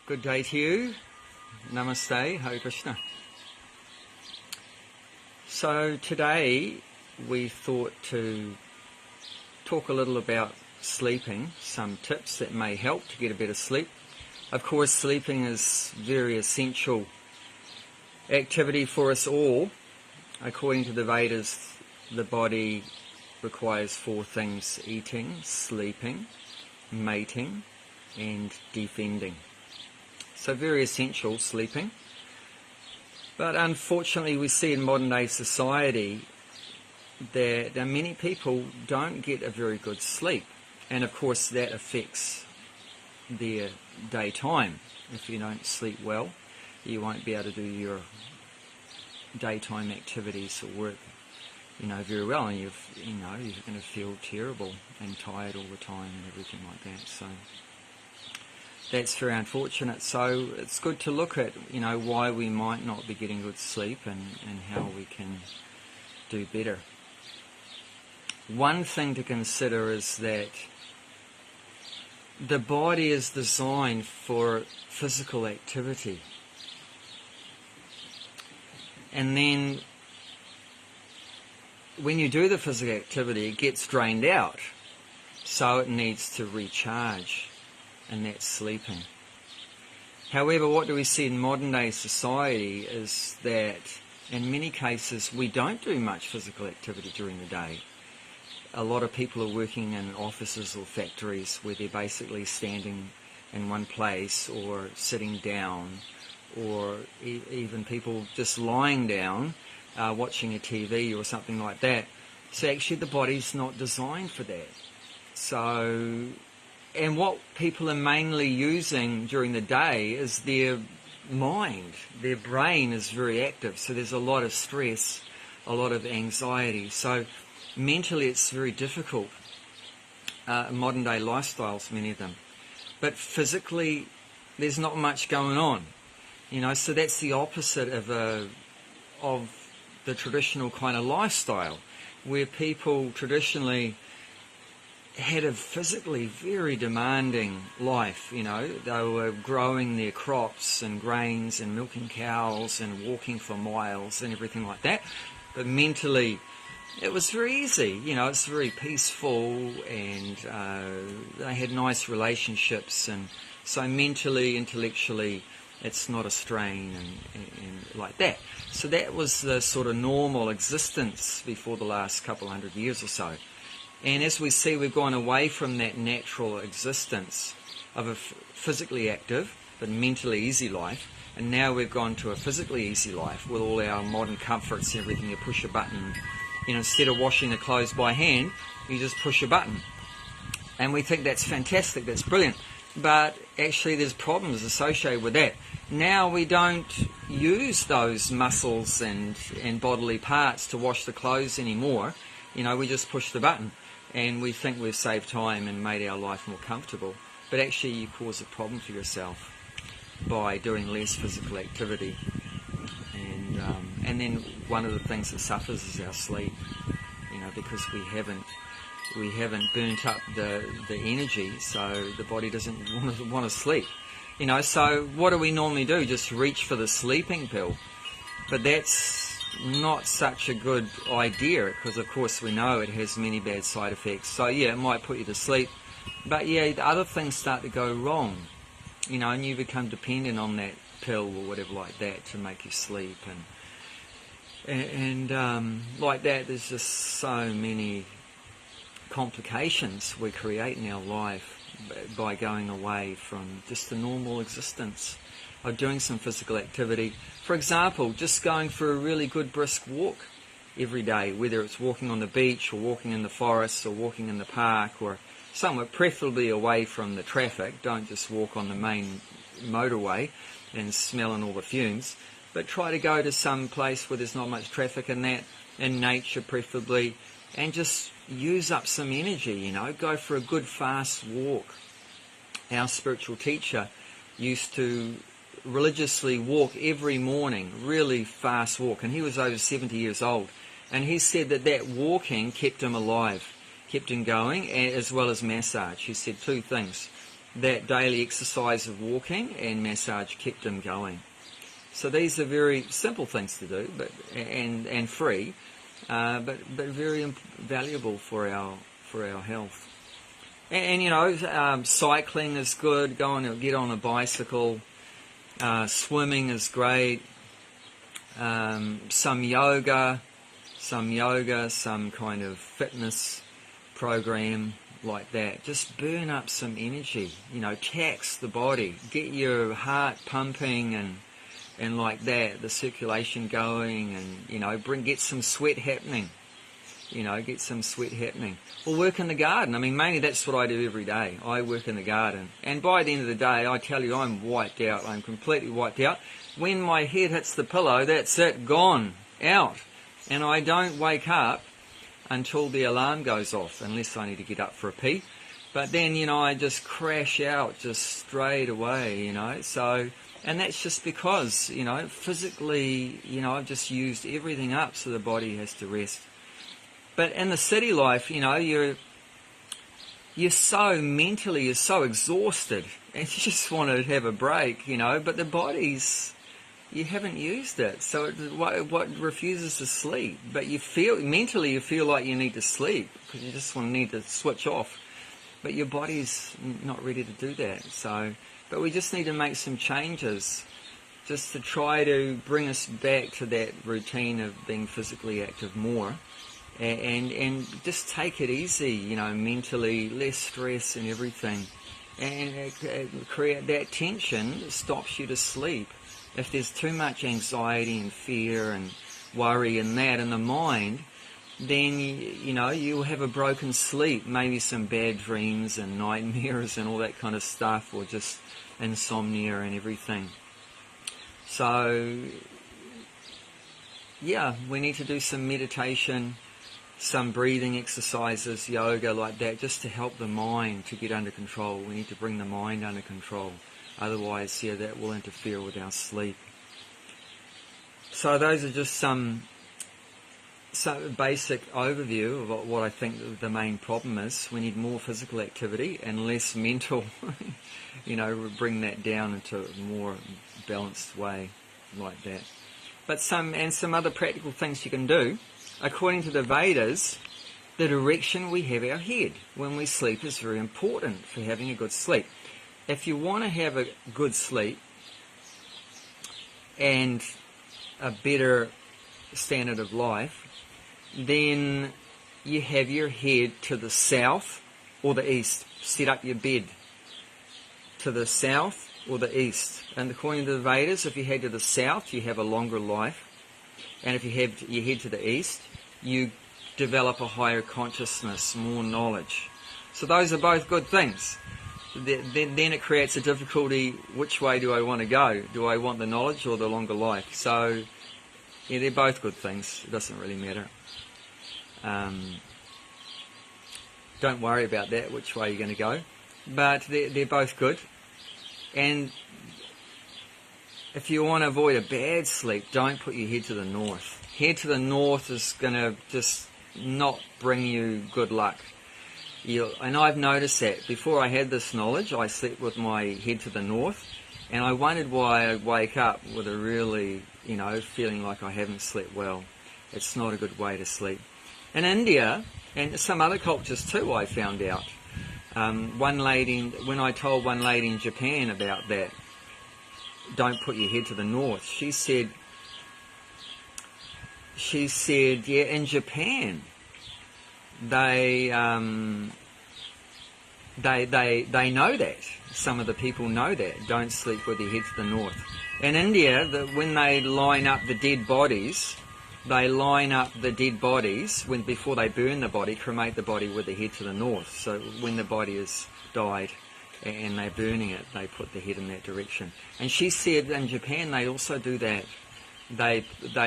Good day to you. Namaste, Hare Krishna. So today we thought to talk a little about sleeping, some tips that may help to get a better sleep. Of course, sleeping is very essential activity for us all. According to the Vedas, the body requires four things: eating, sleeping, mating, and defending. So very essential, sleeping. But unfortunately we see in modern day society that many people don't get a very good sleep. And of course that affects their daytime. If you don't sleep well, you won't be able to do your daytime activities or work very well, and you're going to feel terrible and tired all the time and everything like that. So that's very unfortunate. So it's good to look at why we might not be getting good sleep and how we can do better. One thing to consider is that the body is designed for physical activity, and then when you do the physical activity, it gets drained out, so it needs to recharge, and that's sleeping. However, what do we see in modern day society is that in many cases we don't do much physical activity during the day. A lot of people are working in offices or factories where they're basically standing in one place or sitting down, or even people just lying down watching a TV or something like that. So actually the body's not designed for that. So, and what people are mainly using during the day is their mind. Their brain is very active, so there's a lot of stress, a lot of anxiety. So mentally it's very difficult, modern day lifestyles, many of them. But physically there's not much going on, so that's the opposite of the traditional kind of lifestyle, where people traditionally had a physically very demanding life. They were growing their crops and grains and milking cows and walking for miles and everything like that. But mentally it was very easy, it's very peaceful, and they had nice relationships, and so mentally, intellectually, it's not a strain and like that. So that was the sort of normal existence before the last couple hundred years or so. And as we see, we've gone away from that natural existence of a physically active but mentally easy life, and now we've gone to a physically easy life with all our modern comforts and everything. You push a button, instead of washing the clothes by hand, you just push a button. And we think that's fantastic, that's brilliant. But actually there's problems associated with that. Now we don't use those muscles and bodily parts to wash the clothes anymore. We just push the button, and we think we've saved time and made our life more comfortable. But actually you cause a problem for yourself by doing less physical activity. And then one of the things that suffers is our sleep, because we haven't burnt up the energy, so the body doesn't want to sleep. So what do we normally do? Just reach for the sleeping pill. But that's not such a good idea, because of course we know it has many bad side effects. So yeah, it might put you to sleep, but yeah, the other things start to go wrong, and you become dependent on that pill or whatever like that to make you sleep, and like that. There's just so many complications we create in our life by going away from just the normal existence of doing some physical activity. For example, just going for a really good brisk walk every day, whether it's walking on the beach or walking in the forest or walking in the park or somewhere, preferably away from the traffic. Don't just walk on the main motorway and smelling all the fumes, but try to go to some place where there's not much traffic, and that, in nature preferably, and just use up some energy, go for a good fast walk. Our spiritual teacher used to religiously walk every morning, really fast walk, and he was over 70 years old, and he said that walking kept him alive, kept him going, as well as massage. He said two things: that daily exercise of walking and massage kept him going. So these are very simple things to do, but and free, but very valuable for our health. And you know, cycling is good. Go and get on a bicycle. Swimming is great. Some yoga, some kind of fitness program like that. Just burn up some energy. You know, tax the body. Get your heart pumping and like that, the circulation going, and you know, get some sweat happening. Get some sweat happening. Or work in the garden. I mean, mainly that's what I do every day. I work in the garden. And by the end of the day, I tell you, I'm wiped out. I'm completely wiped out. When my head hits the pillow, that's it, gone, out. And I don't wake up until the alarm goes off, unless I need to get up for a pee. But then, you know, I just crash out just straight away, you know. So, and that's just because, you know, physically, you know, I've just used everything up so the body has to rest. But in the city life, you know, you're so mentally, you're so exhausted, and you just want to have a break, you know. But the body's, you haven't used it, so what refuses to sleep. But you feel mentally, you feel like you need to sleep because you just need to switch off. But your body's not ready to do that. So, but we just need to make some changes, just to try to bring us back to that routine of being physically active more. And just take it easy, you know, mentally, less stress and everything. And create that tension that stops you to sleep. If there's too much anxiety and fear and worry and that in the mind, then, you know, you'll have a broken sleep, maybe some bad dreams and nightmares and all that kind of stuff, or just insomnia and everything. So, yeah, we need to do some meditation, some breathing exercises, yoga like that, just to help the mind to get under control. We need to bring the mind under control. Otherwise, yeah, that will interfere with our sleep. So those are just some basic overview of what I think the main problem is. We need more physical activity and less mental, you know, bring that down into a more balanced way like that. But some other practical things you can do. According to the Vedas, the direction we have our head when we sleep is very important for having a good sleep. If you want to have a good sleep and a better standard of life, then you have your head to the south or the east. Set up your bed to the south or the east. And according to the Vedas, if you head to the south, you have a longer life. And if you head to the east, you develop a higher consciousness, more knowledge. So those are both good things. Then it creates a difficulty, which way do I want to go? Do I want the knowledge or the longer life? So, yeah, they're both good things. It doesn't really matter. Don't worry about that, which way you're going to go. But they're both good. And if you want to avoid a bad sleep, don't put your head to the north. Head to the north is going to just not bring you good luck. And I've noticed that. Before I had this knowledge, I slept with my head to the north, and I wondered why I wake up with a really, you know, feeling like I haven't slept well. It's not a good way to sleep. In India, and some other cultures too, I found out. When I told one lady in Japan about that, don't put your head to the north, she said, yeah, in Japan, they know that. Some of the people know that. Don't sleep with your head to the north. In India, when they line up the dead bodies, before they burn the body, cremate the body with the head to the north. So when the body has died and they're burning it, they put the head in that direction. And she said in Japan they also do that. They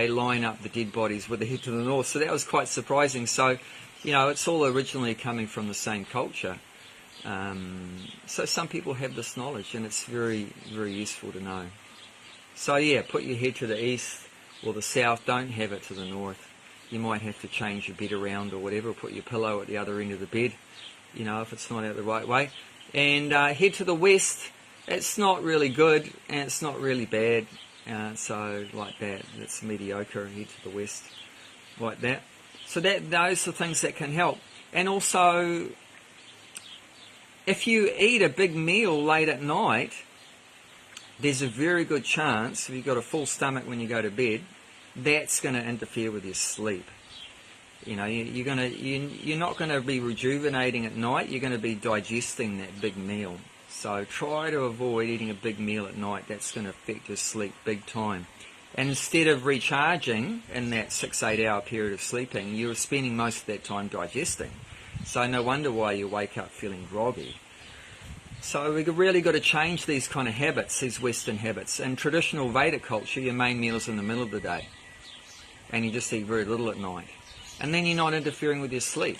line up the dead bodies with the head to the north. So that was quite surprising. So, you know, it's all originally coming from the same culture. So some people have this knowledge, and it's very, very useful to know. So yeah, put your head to the east or the south. Don't have it to the north. You might have to change your bed around or whatever, or put your pillow at the other end of the bed, you know, if it's not out the right way. And head to the west. It's not really good, and it's not really bad. So like that, it's mediocre. Head to the west, like that. So those are things that can help. And also, if you eat a big meal late at night, there's a very good chance, if you've got a full stomach when you go to bed, that's going to interfere with your sleep. You know, you're not going to be rejuvenating at night. You're going to be digesting that big meal. So try to avoid eating a big meal at night. That's going to affect your sleep big time. And instead of recharging in that 6-8 hour period of sleeping, you're spending most of that time digesting. So no wonder why you wake up feeling groggy. So we've really got to change these kind of habits, these Western habits. In traditional Vedic culture, your main meal is in the middle of the day. And you just eat very little at night. And then you're not interfering with your sleep.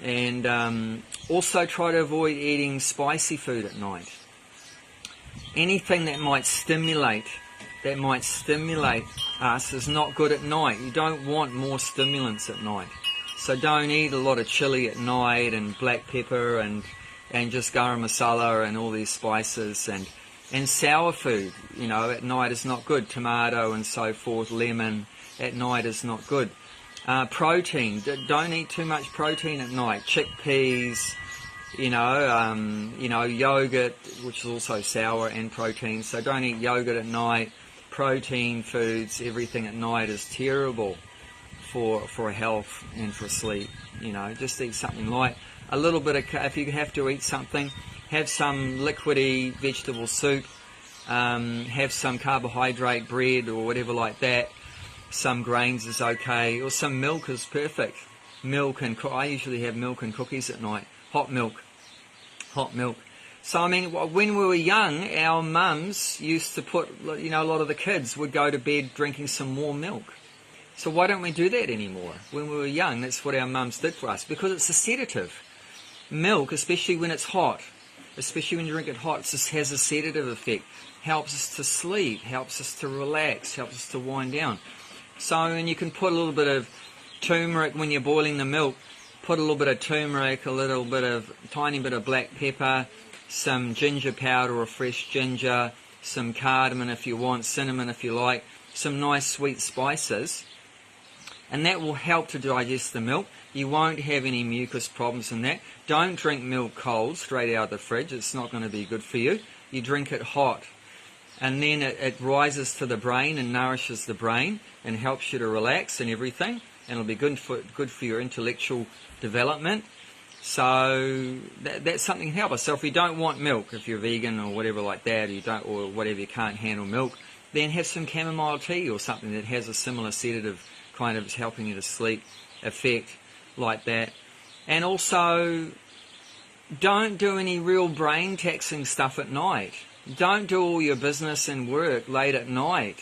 And also try to avoid eating spicy food at night. Anything that might stimulate us is not good at night. You don't want more stimulants at night. So don't eat a lot of chili at night and black pepper and just garam masala and all these spices and sour food, you know, at night is not good. Tomato and so forth, lemon at night is not good. Protein, don't eat too much protein at night. Chickpeas, yogurt, which is also sour and protein. So don't eat yogurt at night. Protein foods, everything at night is terrible for health and for sleep. You know, just eat something light. A little bit of, if you have to eat something, have some liquidy vegetable soup. Have some carbohydrate bread or whatever like that. Some grains is okay, or some milk is perfect. Milk and I usually have milk and cookies at night. Hot milk. So I mean, when we were young, our mums used to put, a lot of the kids would go to bed drinking some warm milk. So why don't we do that anymore? When we were young, that's what our mums did for us, because it's a sedative. Milk, especially when it's hot, especially when you drink it hot, it just has a sedative effect. Helps us to sleep, helps us to relax, helps us to wind down. So, and you can put a little bit of turmeric when you're boiling the milk. Put a little bit of turmeric, tiny bit of black pepper, some ginger powder or fresh ginger, some cardamom if you want, cinnamon if you like, some nice sweet spices. And that will help to digest the milk. You won't have any mucus problems in that. Don't drink milk cold, straight out of the fridge. It's not going to be good for you. You drink it hot. And then it rises to the brain and nourishes the brain and helps you to relax and everything. And it'll be good for your intellectual development. So that's something to help us. So if you don't want milk, if you're vegan or whatever like that, or whatever, you can't handle milk, then have some chamomile tea or something that has a similar sedative kind of helping you to sleep effect like that. And also, don't do any real brain taxing stuff at night. Don't do all your business and work late at night.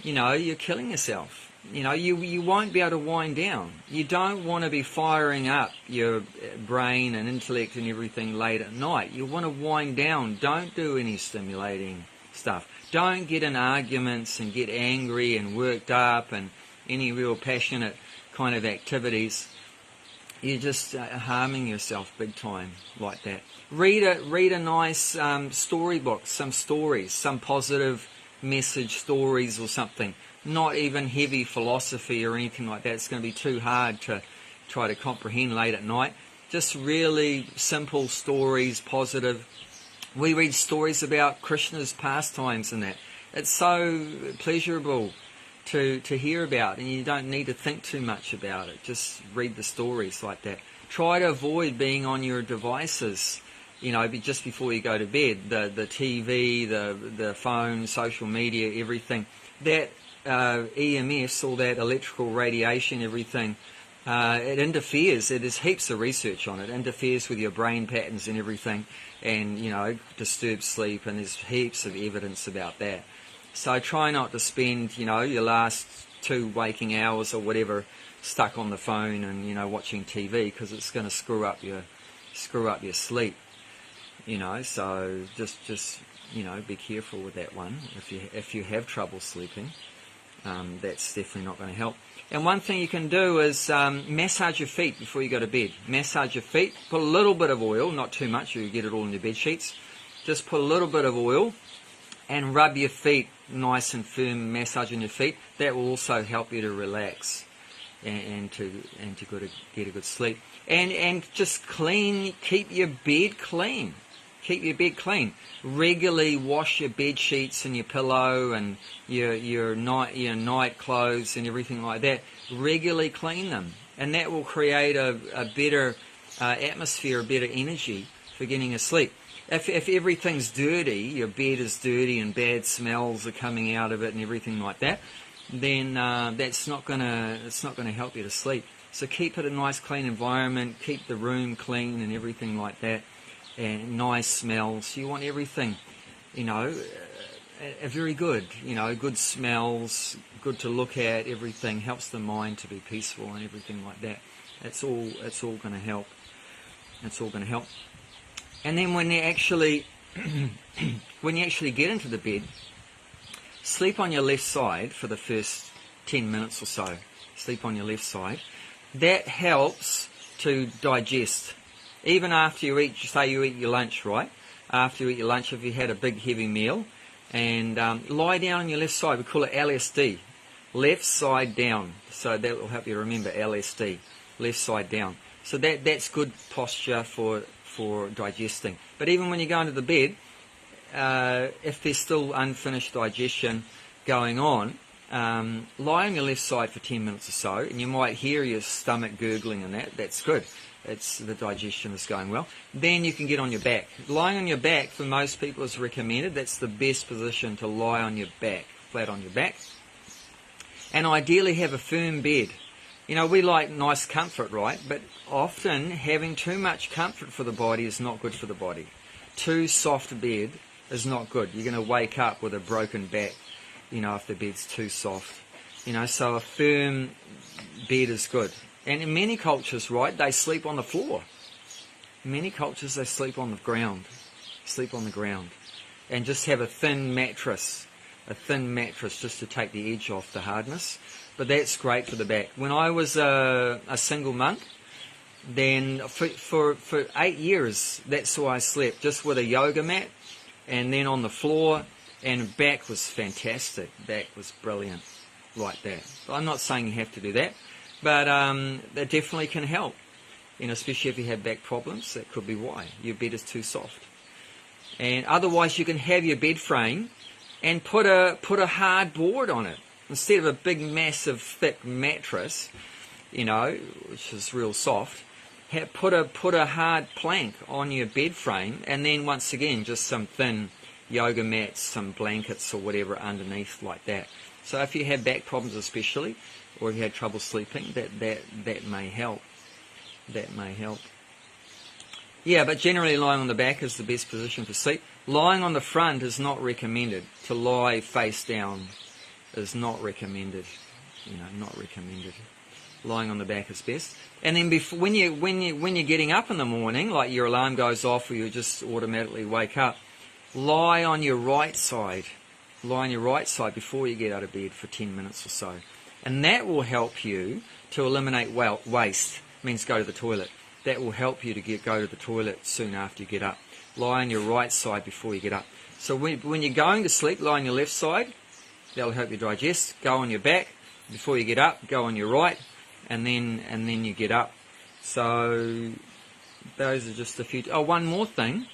You're killing yourself. You won't be able to wind down. You don't want to be firing up your brain and intellect and everything late at night. You want to wind down. Don't do any stimulating stuff. Don't get in arguments and get angry and worked up and any real passionate kind of activities. You're just harming yourself big time like that. Read a nice storybook, some stories, some positive message stories or something. Not even heavy philosophy or anything like that. It's going to be too hard to try to comprehend late at night. Just really simple stories, positive. We read stories about Krishna's pastimes and that. It's so pleasurable to hear about, and you don't need to think too much about it. Just read the stories like that. Try to avoid being on your devices, just before you go to bed. The TV, the phone, social media, everything. That EMS, all that electrical radiation, everything, it interferes. There's heaps of research on it. It interferes with your brain patterns and everything, and disturbs sleep, and there's heaps of evidence about that. So try not to spend, your last 2 waking hours or whatever stuck on the phone and watching TV, because it's going to screw up your sleep. So just be careful with that one if you have trouble sleeping. that's definitely not going to help. And one thing you can do is massage your feet before you go to bed. Massage your feet, put a little bit of oil, not too much, you get it all in your bed sheets. Just put a little bit of oil and rub your feet nice and firm, massaging your feet. That will also help you to relax and to get a good sleep. And just keep your bed clean. Keep your bed clean. Regularly wash your bed sheets and your pillow and your night clothes and everything like that. Regularly clean them, and that will create a better atmosphere, a better energy for getting asleep. If everything's dirty, your bed is dirty and bad smells are coming out of it and everything like that, then it's not gonna help you to sleep. So keep it a nice clean environment. Keep the room clean and everything like that. And nice smells. You want everything, very good. Good smells, good to look at. Everything helps the mind to be peaceful and everything like that. It's all going to help. It's all going to help. And then when you actually get into the bed, sleep on your left side for the first 10 minutes or so. Sleep on your left side. That helps to digest. Even after you eat, say you eat your lunch, right? After you eat your lunch, if you had a big heavy meal, and lie down on your left side. We call it LSD, left side down. So that will help you remember LSD, left side down. So that's good posture for digesting. But even when you go into the bed, if there's still unfinished digestion going on, lie on your left side for 10 minutes or so, and you might hear your stomach gurgling and that's good. The digestion is going well. Then you can get on your back. Lying on your back for most people is recommended. That's the best position to lie on your back, flat on your back. And ideally have a firm bed. We like nice comfort, right? But often having too much comfort for the body is not good for the body. Too soft bed is not good. You're going to wake up with a broken back, if the bed's too soft. So a firm bed is good. And in many cultures, right, they sleep on the floor. In many cultures, they sleep on the ground. And just have a thin mattress just to take the edge off the hardness. But that's great for the back. When I was a single monk, then for 8 years, that's how I slept, just with a yoga mat, and then on the floor, and back was fantastic. Back was brilliant, like that. But I'm not saying you have to do that. But that definitely can help, especially if you have back problems. That could be why your bed is too soft. And otherwise, you can have your bed frame and put a hard board on it instead of a big, massive, thick mattress, which is real soft. Put a hard plank on your bed frame, and then once again, just some thin yoga mats, some blankets or whatever underneath like that. So if you have back problems, especially, or if you had trouble sleeping, that may help. That may help. Yeah, but generally lying on the back is the best position for sleep. Lying on the front is not recommended. To lie face down is not recommended. Not recommended. Lying on the back is best. And then when you're getting up in the morning, like your alarm goes off or you just automatically wake up, lie on your right side. Lie on your right side before you get out of bed for 10 minutes or so. And that will help you to eliminate waste. It means go to the toilet. That will help you to go to the toilet soon after you get up. Lie on your right side before you get up. So when you're going to sleep, lie on your left side. That'll help you digest. Go on your back before you get up. Go on your right, and then you get up. So those are just a few. Oh, one more thing.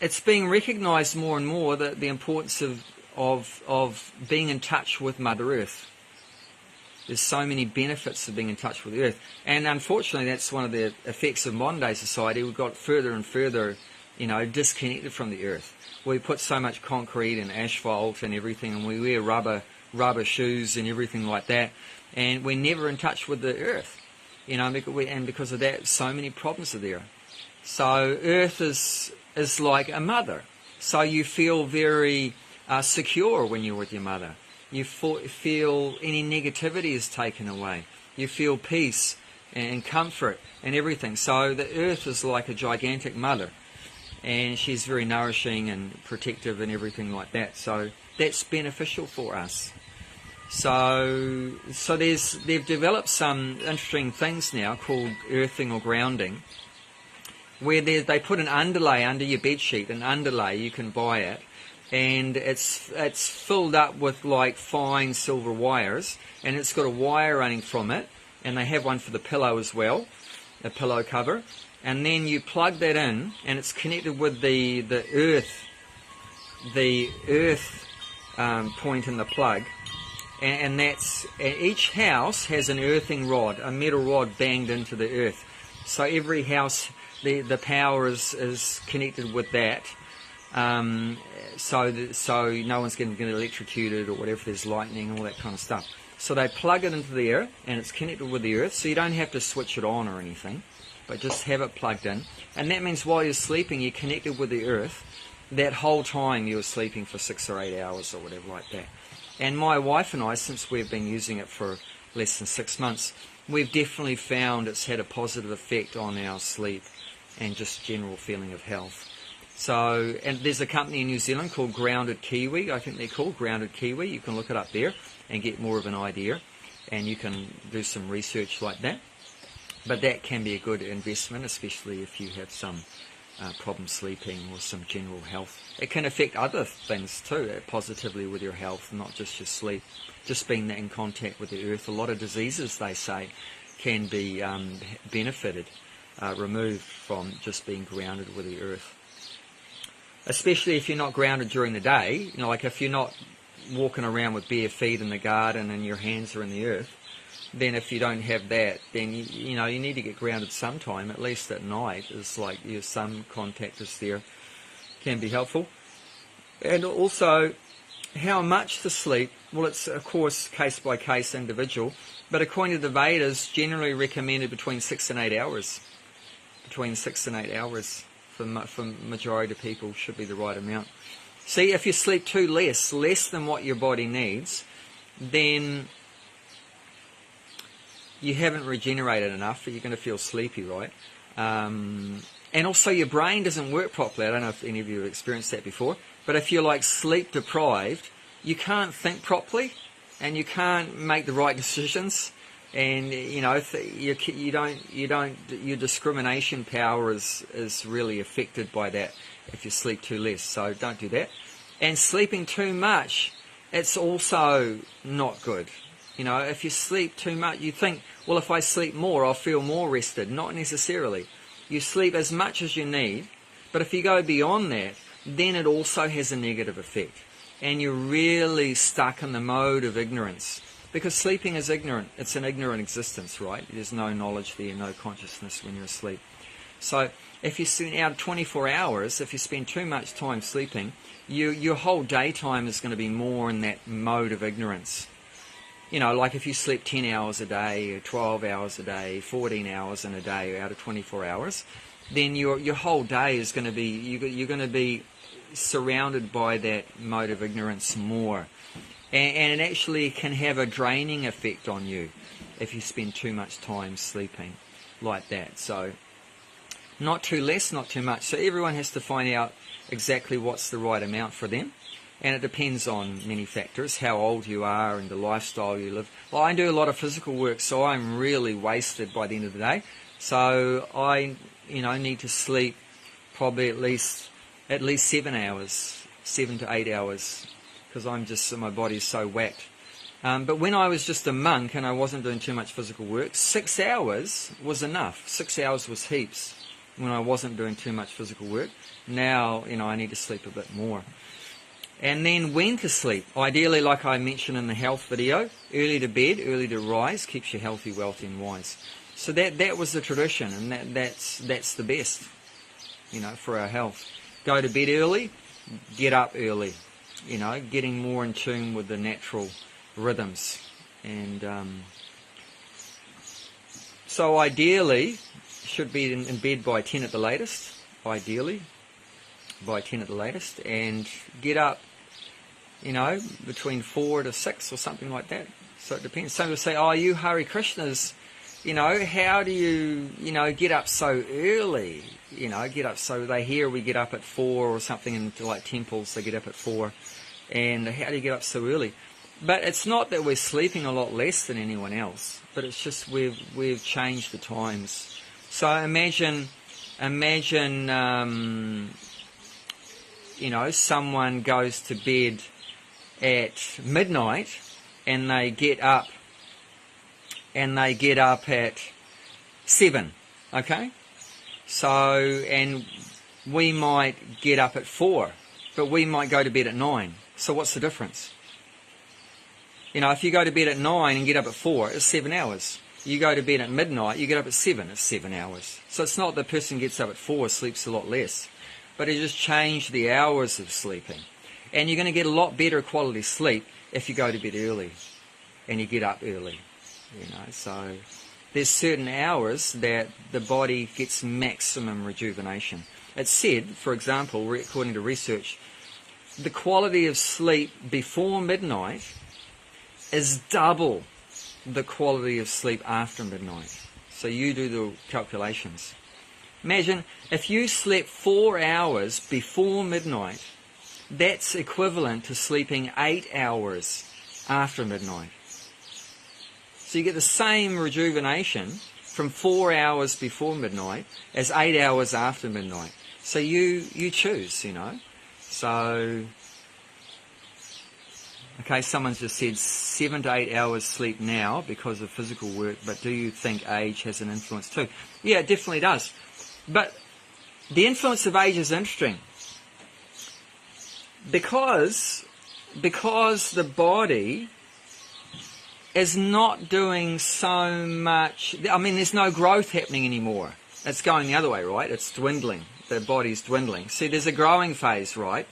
It's being recognised more and more that the importance of being in touch with Mother Earth. There's so many benefits of being in touch with the Earth. And unfortunately, that's one of the effects of modern day society. We've got further and further, disconnected from the Earth. We put so much concrete and asphalt and everything, and we wear rubber shoes and everything like that. And we're never in touch with the Earth. And because of that, so many problems are there. So Earth is like a mother. So you feel very secure when you're with your mother. You feel any negativity is taken away. You feel peace and comfort and everything. So the Earth is like a gigantic mother. and she's very nourishing and protective and everything like that. So that's beneficial for us. So they've developed some interesting things now called earthing or grounding, where they put an underlay under your bedsheet. An underlay, you can buy it, and it's filled up with like fine silver wires, and it's got a wire running from it, and they have one for the pillow as well, a pillow cover, and then you plug that in, and it's connected with the earth point in the plug, and that's each house has an earthing rod, a metal rod banged into the earth. So every house, the power is connected with that. So no one's going to get electrocuted or whatever, if there's lightning and all that kind of stuff. So they plug it into the earth, and it's connected with the earth, so you don't have to switch it on or anything, but just have it plugged in. And that means while you're sleeping, you're connected with the earth that whole time you're sleeping for 6 or 8 hours or whatever like that. And my wife and I, since we've been using it for less than 6 months, we've definitely found it's had a positive effect on our sleep and just general feeling of health. So, and there's a company in New Zealand called Grounded Kiwi, I think they're called Grounded Kiwi. You can look it up there and get more of an idea, and you can do some research like that. But that can be a good investment, especially if you have some problem sleeping or some general health. It can affect other things too, positively with your health, not just your sleep. Just being in contact with the earth. A lot of diseases, they say, can be benefited, removed from just being grounded with the earth. Especially if you're not grounded during the day, you know, like if you're not walking around with bare feet in the garden and your hands are in the earth, then if you don't have that, then you know you need to get grounded sometime, at least at night. It's like some contact is there, can be helpful. And also, how much to sleep? Well, it's of course case by case, individual, but according to the Vedas, generally recommended between 6 and 8 hours. Between 6 and 8 hours for majority of people should be the right amount. See, if you sleep less than what your body needs, then you haven't regenerated enough, you're going to feel sleepy, right? And also your brain doesn't work properly. I don't know if any of you have experienced that before, but if you're like sleep deprived, you can't think properly and you can't make the right decisions, and you know your discrimination power is really affected by that if you sleep too less. So don't do that. And sleeping too much, it's also not good. You know, if you sleep too much, you think, well, if I sleep more, I'll feel more rested. Not necessarily. You sleep as much as you need, but if you go beyond that, then it also has a negative effect. And you're really stuck in the mode of ignorance. Because sleeping is ignorant. It's an ignorant existence, right? There's no knowledge there, no consciousness when you're asleep. So if you spend out 24 hours, if you spend too much time sleeping, your whole daytime is going to be more in that mode of ignorance. You know, like if you sleep 10 hours a day, or 12 hours a day, 14 hours in a day out of 24 hours, then your whole day is going to be, you're going to be surrounded by that mode of ignorance more. And it actually can have a draining effect on you if you spend too much time sleeping like that. So not too less, not too much. So everyone has to find out exactly what's the right amount for them. And it depends on many factors, how old you are and the lifestyle you live. Well, I do a lot of physical work, so I'm really wasted by the end of the day. So I, need to sleep probably at least 7 hours, 7 to 8 hours, because my body's so whacked. But when I was just a monk and I wasn't doing too much physical work, 6 hours was enough. 6 hours was heaps when I wasn't doing too much physical work. Now, I need to sleep a bit more. And then when to sleep. Ideally, like I mentioned in the health video, early to bed, early to rise, keeps you healthy, wealthy and wise. So that was the tradition, and that's the best, for our health. Go to bed early, get up early, getting more in tune with the natural rhythms. And so ideally, should be in bed by 10 at the latest, ideally. By 10 at the latest, and get up, between 4 to 6 or something like that. So it depends. Some people say, you Hare Krishnas, how do you, get up so early? Get up so they hear we get up at 4 or something, into like temples they get up at 4. And how do you get up so early? But it's not that we're sleeping a lot less than anyone else, but it's just we've changed the times. So imagine, someone goes to bed at midnight and they get up at 7, okay? So, and we might get up at 4, but we might go to bed at 9. So what's the difference? If you go to bed at 9 and get up at 4, it's 7 hours. You go to bed at midnight, you get up at 7, it's 7 hours. So it's not the person gets up at 4, sleeps a lot less, but it just changed the hours of sleeping. And you're going to get a lot better quality sleep if you go to bed early and you get up early. So there's certain hours that the body gets maximum rejuvenation. It's said, for example, according to research, the quality of sleep before midnight is double the quality of sleep after midnight. So you do the calculations. Imagine if you slept 4 hours before midnight, that's equivalent to sleeping 8 hours after midnight. So you get the same rejuvenation from 4 hours before midnight as 8 hours after midnight. So you choose, So, okay, someone's just said 7 to 8 hours sleep now because of physical work, but do you think age has an influence too? Yeah, it definitely does. But the influence of age is interesting because the body is not doing so much. There's no growth happening anymore. It's going the other way, right? It's dwindling. The body's dwindling. See, there's a growing phase, right?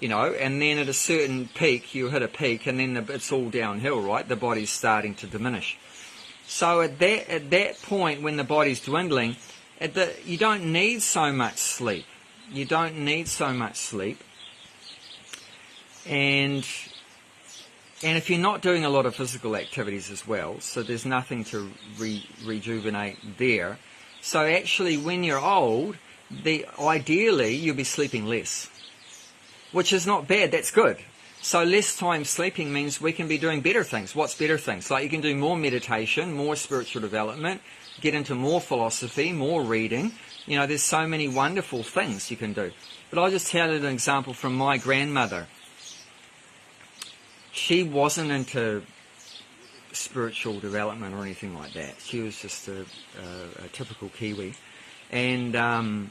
And then at a certain peak, you hit a peak, and then it's all downhill, right? The body's starting to diminish. So at that point, when the body's dwindling, you don't need so much sleep. You don't need so much sleep. And if you're not doing a lot of physical activities as well, so there's nothing to rejuvenate there. So actually, when you're old, ideally you'll be sleeping less, which is not bad. That's good. So less time sleeping means we can be doing better things. What's better things? Like you can do more meditation, more spiritual development, get into more philosophy, more reading. There's so many wonderful things you can do. But I'll just tell you an example from my grandmother. She wasn't into spiritual development or anything like that. She was just a typical Kiwi. And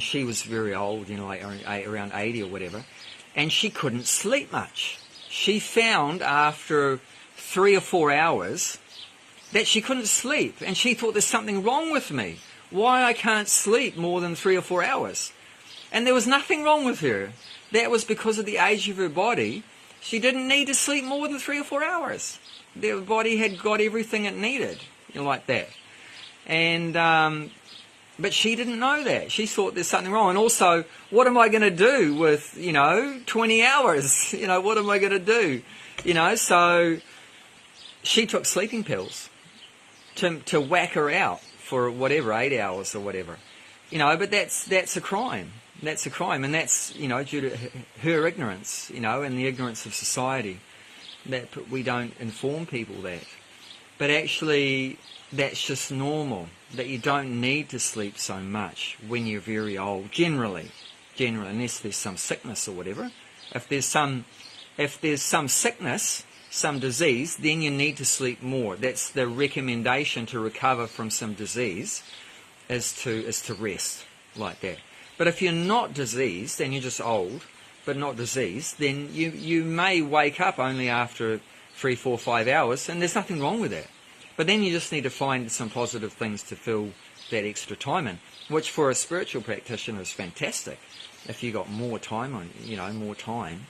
she was very old, like around 80 or whatever. And she couldn't sleep much. She found after 3 or 4 hours that she couldn't sleep. And she thought, there's something wrong with me. Why I can't sleep more than 3 or 4 hours? And there was nothing wrong with her. That was because of the age of her body. She didn't need to sleep more than 3 or 4 hours. Their body had got everything it needed, like that. And but she didn't know that. She thought there's something wrong. And also, what am I going to do with 20 hours? What am I going to do? So she took sleeping pills to whack her out for whatever, 8 hours or whatever. But that's a crime. That's a crime, and that's due to her ignorance, and the ignorance of society, that we don't inform people that. But actually, that's just normal. That you don't need to sleep so much when you're very old. Generally, unless there's some sickness or whatever. If there's some sickness, some disease, then you need to sleep more. That's the recommendation to recover from some disease, is to rest like that. But if you're not diseased, and you're just old, but not diseased, then you may wake up only after 3, 4, 5 hours, and there's nothing wrong with that. But then you just need to find some positive things to fill that extra time in, which for a spiritual practitioner is fantastic. If you got more time on, more time,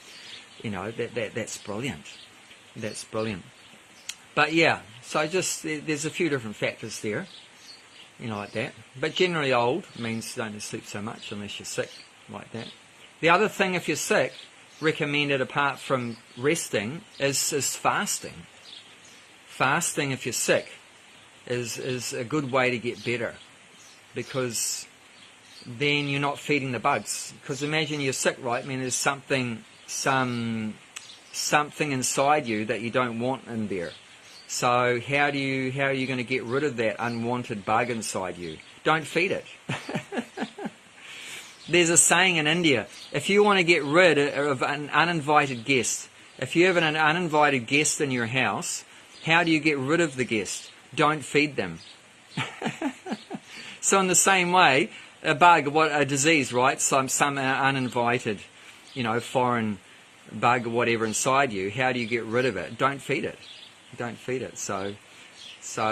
that's brilliant. That's brilliant. But yeah, so there's a few different factors there. Like that. But generally old means you don't sleep so much unless you're sick, like that. The other thing, if you're sick, recommended apart from resting, is fasting. Fasting if you're sick. is a good way to get better, because then you're not feeding the bugs. Because imagine you're sick, right? I mean, there's something inside you that you don't want in there. So how are you going to get rid of that unwanted bug inside you? Don't feed it. There's a saying in India: if you want to get rid of an uninvited guest, if you have an uninvited guest in your house, how do you get rid of the guest? Don't feed them. So in the same way, a bug, a disease, right? Some uninvited, foreign bug or whatever inside you. How do you get rid of it? Don't feed it. Don't feed it. So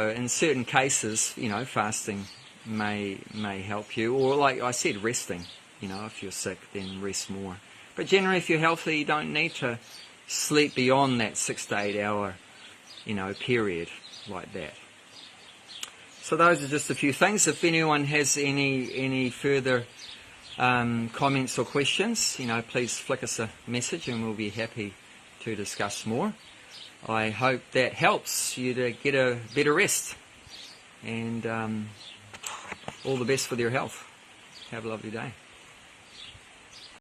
in certain cases, fasting may help you, or like I said, resting. If you're sick, then rest more. But generally, if you're healthy, you don't need to sleep beyond that 6 to 8 hour, period like that. So those are just a few things. If anyone has any further comments or questions, please flick us a message and we'll be happy to discuss more. I hope that helps you to get a better rest, and all the best with your health. Have a lovely day.